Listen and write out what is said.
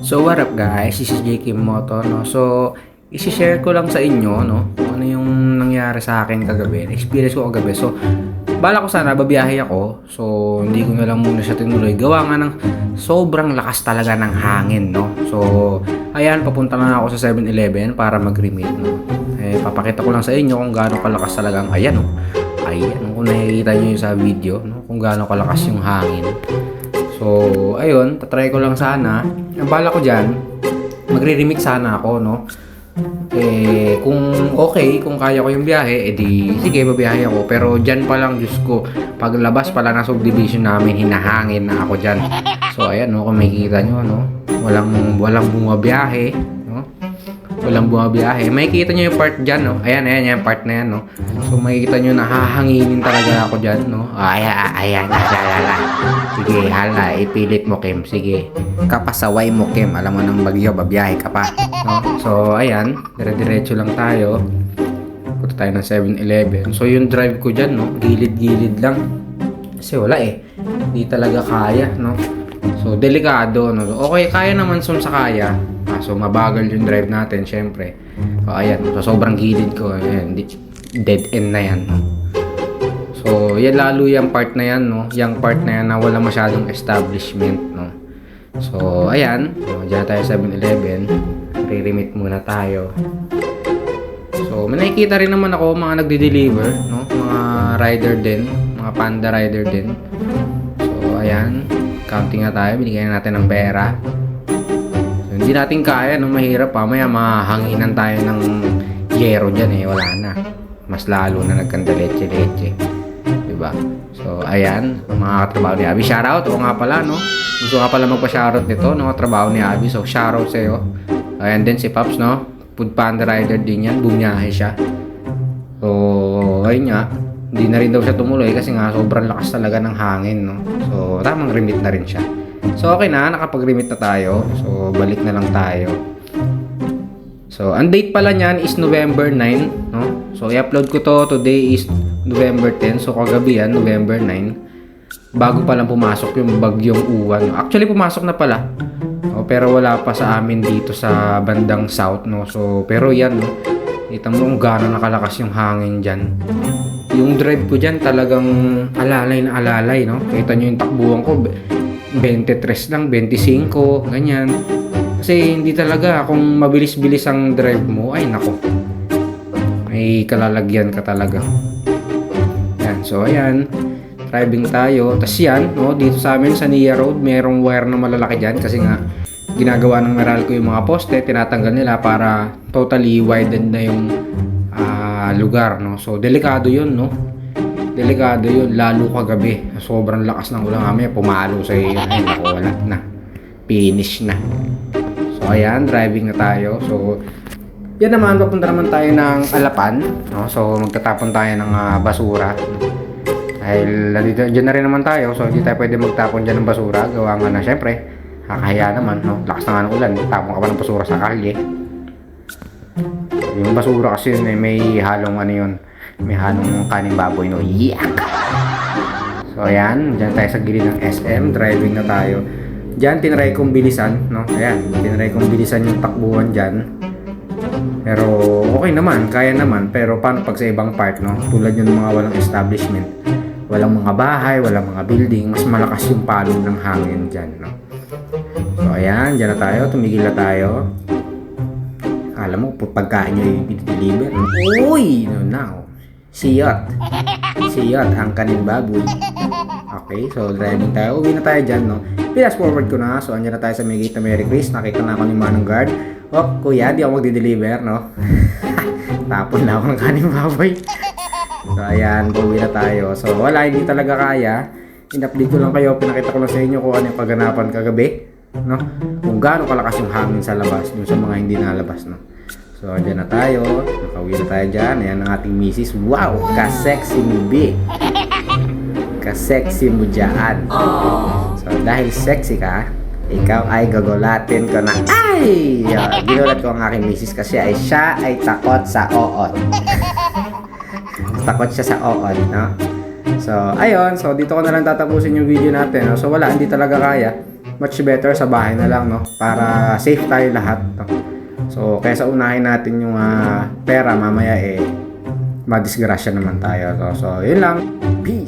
So what up guys, this is JK Moto, no? So, isi-share ko lang sa inyo, no? Kung ano yung nangyari sa akin kagabi, experience ko kagabi. So, bala ko sana, babiyahe ako. So, hindi ko na lang muna siya tinuloy. Gawa nga ng sobrang lakas talaga ng hangin, no? So, ayan, papunta na ako sa 7-Eleven para mag-remit, no? Papakita ko lang sa inyo kung gaano kalakas talagang, ayan, no? Ayan, kung nakikita nyo yung sa video, no? Kung gaano kalakas yung hangin. So, ayun, tatry ko lang sana. Ang bala ko dyan, magre-remix sana ako, no? Kung okay, kung kaya ko yung biyahe, edi sige, babiyahe ako. Pero dyan pa lang, Diyos ko, paglabas pala ng subdivision namin, hinahangin na ako dyan. So, ayan, no, kung makikita nyo, no? Walang bumabiyahe, no? Walang bumabiyahe. Makikita nyo yung part dyan, no? Ayan, yung part na yan, no? So, makikita nyo, nahahanginin talaga ako dyan, no? Ayan, lalala. Sige, hala, ipilit mo, Kim. Sige, kapasaway mo, Kim. Alam mo ng bagyo, babiyahe ka pa, no? So, ayan, dire-diretso lang tayo. Punta tayo ng 7-Eleven. So, yung drive ko dyan, no? Gilid-gilid lang. Kasi wala hindi talaga kaya, no? So, delikado, no? Okay, kaya naman sa kaya. So, mabagal yung drive natin, syempre. So, ayan. So, sobrang gilid ko. Ayan, dead end na yan, no? So, yan lalo yung part na yan, no? Yung part na yan na wala masyadong establishment, no? So, ayan. So, dyan tayo 7-Eleven. Re-remit muna tayo. So, may nakikita rin naman ako mga nagde-deliver, no? Mga rider din. Mga panda rider din. So, ayan. Counting na tayo. Binigyan natin ng pera. So, hindi natin kaya, no? Mahirap pa. Maya mahanginan tayo ng yero dyan, Wala na. Mas lalo na nagkandaleche-leche. Diba? So, ayan, mga katrabaho ni Abby. Shoutout, o nga pala, no? Gusto nga pala magpa-shoutout nito, no? Katrabaho ni Abby. So, shoutout sa'yo. Ayan din si Pops, no? Food Panda Rider din yan. Bumiyahe siya. So, ayun nga. Hindi na rin daw siya tumuloy kasi nga sobrang lakas talaga ng hangin, no? So, tamang remit na rin siya. So, okay na. Nakapag-remit na tayo. So, balik na lang tayo. So, ang date pala niyan is November 9, no? So, i-upload ko to. Today is November 10. So, kagabi yan, November 9. Bago pa lang pumasok yung bagyong Uwan. Actually, pumasok na pala. Pero wala pa sa amin dito sa bandang south, no? So, pero yan, no? Kita mo kung gaano nakalakas yung hangin dyan. Yung drive ko dyan talagang alalay na alalay, no? Kita nyo yung takbuhan ko, 23 lang, 25, ganyan. Kasi hindi talaga, kung mabilis-bilis ang drive mo, ay nako, may kalalagyan ka talaga. Yan, so ayan, driving tayo. Tapos yan, no, dito sa amin sa Nia Road, merong wire na malalaki dyan kasi nga, ginagawa ng Meralco yung mga poste, tinatanggal nila para totally widened na yung lugar, no. So, delikado yun, no. Delikado yun, lalo kagabi. Sobrang lakas ng ulan kami, pumalo sa iyo. Ay, naku, wala na. Finish na. So, ayan, driving na tayo. So, yan naman, papunta naman tayo ng Alapan, no? So, magtatapon tayo ng basura. Dahil, dyan na rin naman tayo. So, hindi tayo pwede magtapon dyan ng basura. Gawa nga na, syempre, kakahiya naman, no? Lakas na nga ng ulan. Tapon ka pa ng basura sa kalye. Yung basura kasi yun, may halong ano yun. May halong kaning baboy, no? Yak! So, ayan. Dyan tayo sa gilid ng SM. Driving na tayo. Dyan, tinry kong bilisan, no? Ayan, tinry kong bilisan yung takbuhan dyan. Pero, okay naman. Kaya naman. Pero, paano pag sa ibang part, no? Tulad yung mga walang establishment. Walang mga bahay, walang mga building. Mas malakas yung palo ng hangin dyan, no? So, ayan. Dyan na tayo. Tumigil na tayo. Alam mo, pagkain nyo yung i-deliver. Uy! No, now. Siyot. Siyot, ang kanin baboy. Okay, so driving tayo. Uwi na tayo dyan, no? Fast forward ko na. So, andyan na tayo sa may gate na Mary Chris. Nakita na ako ni Manong Guard. Oh, kuya, di ako magdi-deliver, no? Tapon na ako ng kanin baboy. So, ayan, uwi na tayo. So, wala, hindi talaga kaya. In-update ko lang kayo. Pinakita ko lang sa inyo kung ano yung kaganapan kagabi, no? Kung gaano kalakas yung hangin sa labas, yung sa mga hindi nalabas, no? So, andyan na tayo. Nakauwi na tayo dyan. Ayan ang ating misis. Wow! Ka-sexy mo, B. Ka-sexy mo dyan. So, dahil sexy ka, ikaw ay gagulatin ko na, ay! Ginulat ko ang aking misis kasi siya ay takot sa oot. Takot siya sa oot, no? So, ayun. So, dito ko na lang tatapusin yung video natin, no? So, wala. Hindi talaga kaya. much better sa bahay na lang, no? Para safe tayo lahat, no? So, kaysa unahin natin yung pera, mamaya madisgrasya naman tayo. So, yun lang. Peace!